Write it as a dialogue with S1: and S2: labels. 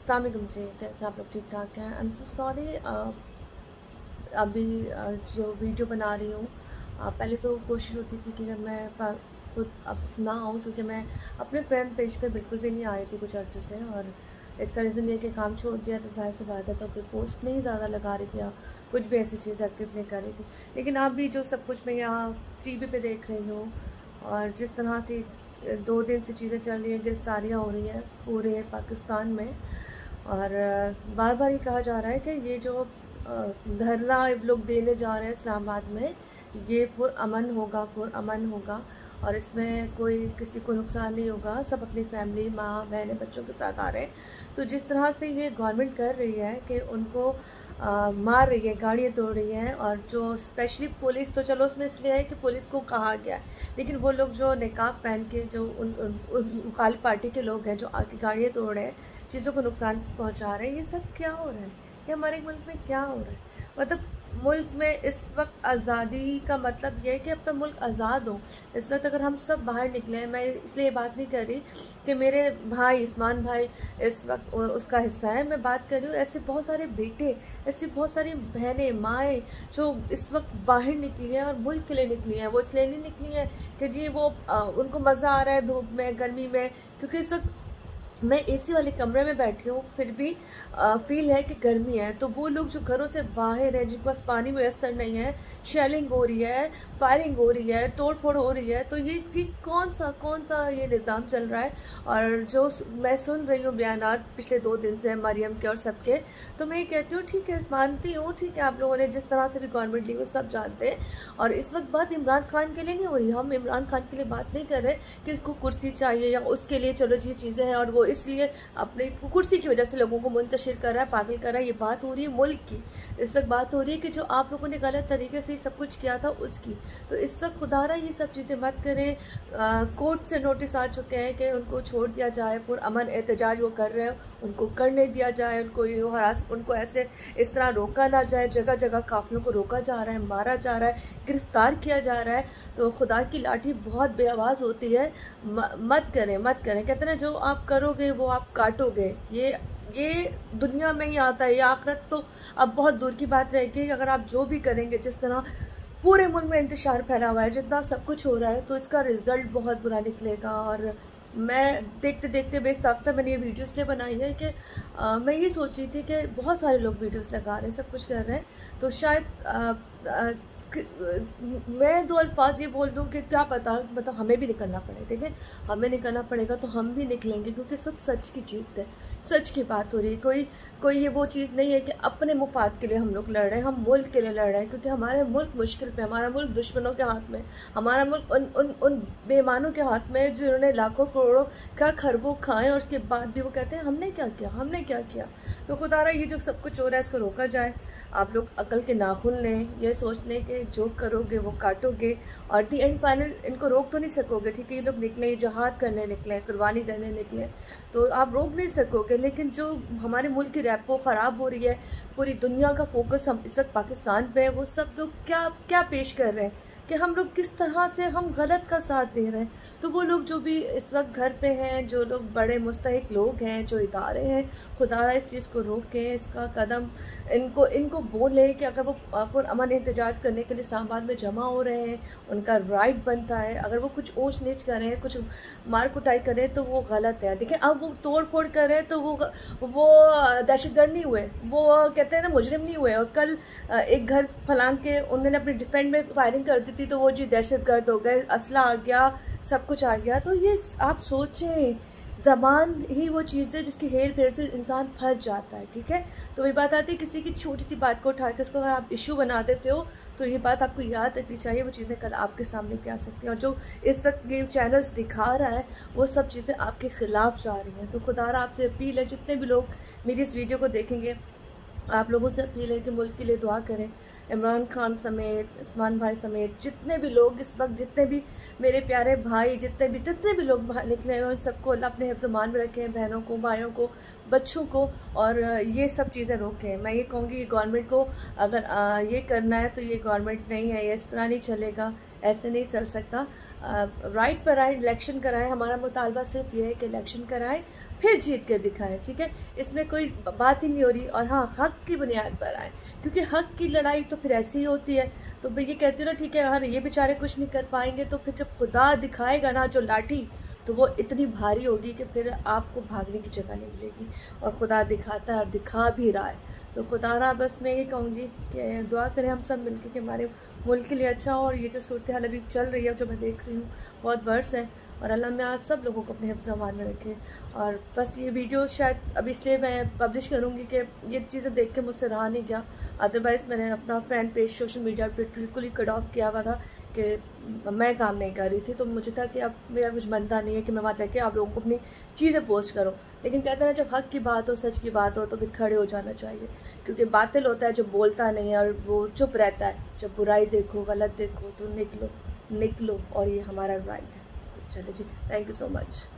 S1: अस्सलाम वालेकुम जी, कैसे आप लोग? ठीक ठाक हैं? I am so sorry. अभी जो वीडियो बना रही हूँ, पहले तो कोशिश होती थी कि मैं खुद अब ना आऊँ, क्योंकि मैं अपने फ्रेंड पेज पे बिल्कुल भी नहीं आ रही थी कुछ अर्से से। और इसका रीज़न ये कि काम छोड़ दिया तो ज़ाहिर सी बात है, तो फिर पोस्ट नहीं ज़्यादा लगा रही थी या कुछ भी ऐसी चीज़ एक्टिव नहीं कर रही थी। लेकिन अब भी जो सब कुछ मैं यहाँ टीवी पे देख रही हूँ और जिस तरह से 2 दिन से चीज़ें चल रही हैं, गिरफ्तारियाँ हो रही हैं पूरे पाकिस्तान में, और बार बार ये कहा जा रहा है कि ये जो धरना लोग देने जा रहे हैं इस्लामाबाद में, ये पुरअमन होगा, पुरअमन होगा और इसमें कोई किसी को नुकसान नहीं होगा, सब अपनी फैमिली, माँ बहनें बच्चों के साथ आ रहे हैं। तो जिस तरह से ये गवर्नमेंट कर रही है कि उनको मार रही है, गाड़ियाँ तोड़ रही है, और जो स्पेशली पुलिस, तो चलो उसमें इसलिए है कि पुलिस को कहा गया है, लेकिन वो लोग जो निकाब पहन के जो उन मुखालिफ पार्टी के लोग हैं जो आके गाड़ियाँ तोड़ रहे हैं, चीज़ों को नुकसान पहुंचा रहे हैं, ये सब क्या हो रहा है? ये हमारे मुल्क में क्या हो रहा है? मतलब मुल्क में इस वक्त आज़ादी का मतलब ये है कि अपना मुल्क आज़ाद हो। इस वक्त अगर हम सब बाहर निकले हैं, मैं इसलिए ये बात नहीं कर रही कि मेरे भाई उस्मान भाई इस वक्त उसका हिस्सा है, मैं बात कर रही हूँ ऐसे बहुत सारे बेटे, ऐसी बहुत सारी बहनें, माएँ जो इस वक्त बाहर निकली हैं और मुल्क के लिए निकली हैं। वो इसलिए नहीं निकली हैं कि जी वो उनको मज़ा आ रहा है धूप में, गर्मी में, क्योंकि इस वक्त मैं एसी वाले कमरे में बैठी हूँ, फिर भी फील है कि गर्मी है। तो वो लोग जो घरों से बाहर हैं, जिनके पास पानी मुयसर नहीं है, शेलिंग हो रही है, फायरिंग हो रही है, तोड़ फोड़ हो रही है, तो ये कौन सा ये निज़ाम चल रहा है? और जो मैं सुन रही हूँ बयानात पिछले 2 दिन से मरियम के और सबके, तो मैं ये कहती हूँ ठीक है, मानती हूँ, ठीक है, आप लोगों ने जिस तरह से भी गवर्नमेंट ली वो सब जानते हैं। और इस वक्त बात इमरान खान के लिए नहीं हो रही, हम इमरान खान के लिए बात नहीं कर रहे कि इसको कुर्सी चाहिए या उसके लिए, चलो जी चीज़ें हैं और वो इसलिए अपनी कुर्सी की वजह से लोगों को मुंतशिर कर रहा है, पागल कर रहा है। ये बात हो रही है मुल्क की, इस वक्त बात हो रही है कि जो आप लोगों ने गलत तरीके से सब कुछ किया था उसकी। तो इस वक्त खुदारा ये सब चीज़ें मत करें। कोर्ट से नोटिस आ चुके हैं कि उनको छोड़ दिया जाए, पुरअमन एहतजाज वो कर रहे हैं उनको करने दिया जाए, उनको ऐसे इस तरह रोका ना जाए। जगह जगह काफिलों को रोका जा रहा है, मारा जा रहा है, गिरफ्तार किया जा रहा है। तो खुदा की लाठी बहुत बेआवाज़ होती है, मत करें, मत करें। कहते हैं जो आप करोगे वो आप काटोगे, ये दुनिया में ही आता है, ये आखिरत तो अब बहुत दूर की बात रहेगी। अगर आप जो भी करेंगे, जिस तरह पूरे मुल्क में इंतशार फैला हुआ है, जितना सब कुछ हो रहा है, तो इसका रिज़ल्ट बहुत बुरा निकलेगा। और मैं देखते देखते बेसाख्ता मैंने ये वीडियो इसलिए बनाई है कि मैं ये सोच रही थी कि बहुत सारे लोग वीडियोस लगा रहे हैं, सब कुछ कर रहे हैं, तो शायद मैं 2 अल्फाज ये बोल दूं कि क्या पता, मतलब हमें भी निकलना पड़े। देखें, हमें निकलना पड़ेगा तो हम भी निकलेंगे, क्योंकि इस वक्त सच की जीत है, सच की बात हो रही है। कोई ये वो चीज़ नहीं है कि अपने मुफाद के लिए हम लोग लड़ रहे हैं, हम मुल्क के लिए लड़ रहे हैं, क्योंकि हमारा मुल्क मुश्किल पे, हमारा मुल्क दुश्मनों के हाथ में, हमारा मुल्क उन बेईमानों के हाथ में जिन्होंने लाखों करोड़ों का खरबों खाएं और उसके बाद भी वो कहते हैं हमने क्या किया, हमने क्या किया। तो खुदारा ये जो सब कुछ हो रहा है इसको रोका जाए। आप लोग अकल के नाखून लें, ये सोच लें कि जो करोगे वो काटोगे, और दी एंड फाइनल इनको रोक तो नहीं सकोगे। ठीक है, ये लोग निकले, जहाद करने निकले, कुर्बानी देने निकले, तो आप रोक नहीं सकोगे। लेकिन जो हमारे मुल्क की रैपो ख़राब हो रही है, पूरी दुनिया का फोकस हम इस वक्त पाकिस्तान पे है, वो सब लोग क्या पेश कर रहे हैं कि हम लोग किस तरह से हम गलत का साथ दे रहे हैं। तो वो लोग जो भी इस वक्त घर पे हैं, जो लोग बड़े मुस्तहिक लोग हैं, जो इदारे हैं, खुदा इस चीज़ को रोकें, इसका कदम इनको बोलें कि अगर वो पुरअमन एहतजाज करने के लिए इस्लामाबाद में जमा हो रहे हैं, उनका राइट बनता है। अगर वो कुछ ऊंच नीच करें, कुछ मार कुटाई करें, तो वो गलत है। देखिए, अब वो तोड़ फोड़ कर रहे हैं तो वो दहशतगर्द नहीं हुए, वो कहते हैं ना मुजरिम नहीं हुए। और कल एक घर फलांग के उन्होंने अपने डिफेंड में फायरिंग कर दी थी, तो वो जी दहशतगर्द हो गए, असला आ गया, सब कुछ आ गया। तो ये आप सोचें, ज़बान ही वो चीज़ है जिसकी हेर फेर से इंसान फंस जाता है। ठीक है, तो वही बात आती है, किसी की छोटी सी बात को उठा के उसको अगर आप इशू बना देते हो, तो ये बात आपको याद रखनी चाहिए, वो चीज़ें कल आपके सामने भी आ सकती हैं। और जो इस वक्त ये चैनल्स दिखा रहा है, वो सब चीज़ें आपके ख़िलाफ़ जा रही हैं। तो खुदारा आपसे अपील है, जितने भी लोग मेरी इस वीडियो को देखेंगे, आप लोगों से अपील है कि मुल्क के लिए दुआ करें। इमरान खान समेत, उस्मान भाई समेत, जितने भी लोग इस वक्त, जितने भी मेरे प्यारे भाई, जितने भी लोग बाहर निकले हैं, उन सबको अल्लाह अपने हिफ्ज़-ए-मान में रखें, बहनों को, भाइयों को, बच्चों को, और ये सब चीज़ें रोकें। मैं ये कहूँगी कि गवर्नमेंट को अगर ये करना है तो ये गवर्नमेंट नहीं है, ये इस तरह नहीं चलेगा, ऐसे नहीं चल सकता। राइट पर राइट इलेक्शन कराएं। हमारा मुतालबा सिर्फ ये है कि इलेक्शन कराएं, फिर जीत कर दिखाएं, ठीक है। इसमें कोई बात ही नहीं हो रही। और हाँ, हक की बुनियाद पर आए, क्योंकि हक की लड़ाई तो फिर ऐसी ही होती है। तो मैं ये कहती हूँ ना, ठीक है, अगर ये बेचारे कुछ नहीं कर पाएंगे तो फिर जब खुदा दिखाएगा ना जो लाठी, तो वो इतनी भारी होगी कि फिर आपको भागने की जगह नहीं मिलेगी। और खुदा दिखाता है और दिखा भी रहा है। तो खुदा ना, बस मैं ये कहूँगी कि दुआ करें हम सब मिलकर कि हमारे मुल्क के लिए अच्छा हो। और ये जो सूरत हाल अभी चल रही है, जो मैं देख रही हूँ, बहुत वर्ष है। और अल्लाह में आज सब लोगों को अपने हिफ्ज़ अमान में रखे। और बस ये वीडियो शायद अब इसलिए मैं पब्लिश करूँगी कि ये चीज़ें देख के मुझसे रहा नहीं गया। अदरवाइज़ मैंने अपना फ़ैन पेज सोशल मीडिया पर बिल्कुल ही कट ऑफ किया हुआ था कि मैं काम नहीं कर रही थी। तो मुझे था कि अब मेरा कुछ बनता नहीं है कि मैं वहाँ जाके आप लोगों को अपनी चीज़ें पोस्ट करूँ। लेकिन कहते हैं जब हक़ की बात हो, सच की बात हो, तो फिर खड़े हो जाना चाहिए। क्योंकि बातिल होता है जो बोलता नहीं है और वो चुप रहता है। जब बुराई देखो, गलत देखो, तो निकलो, और ये हमारा राइट है। चलो जी, थैंक यू सो मच।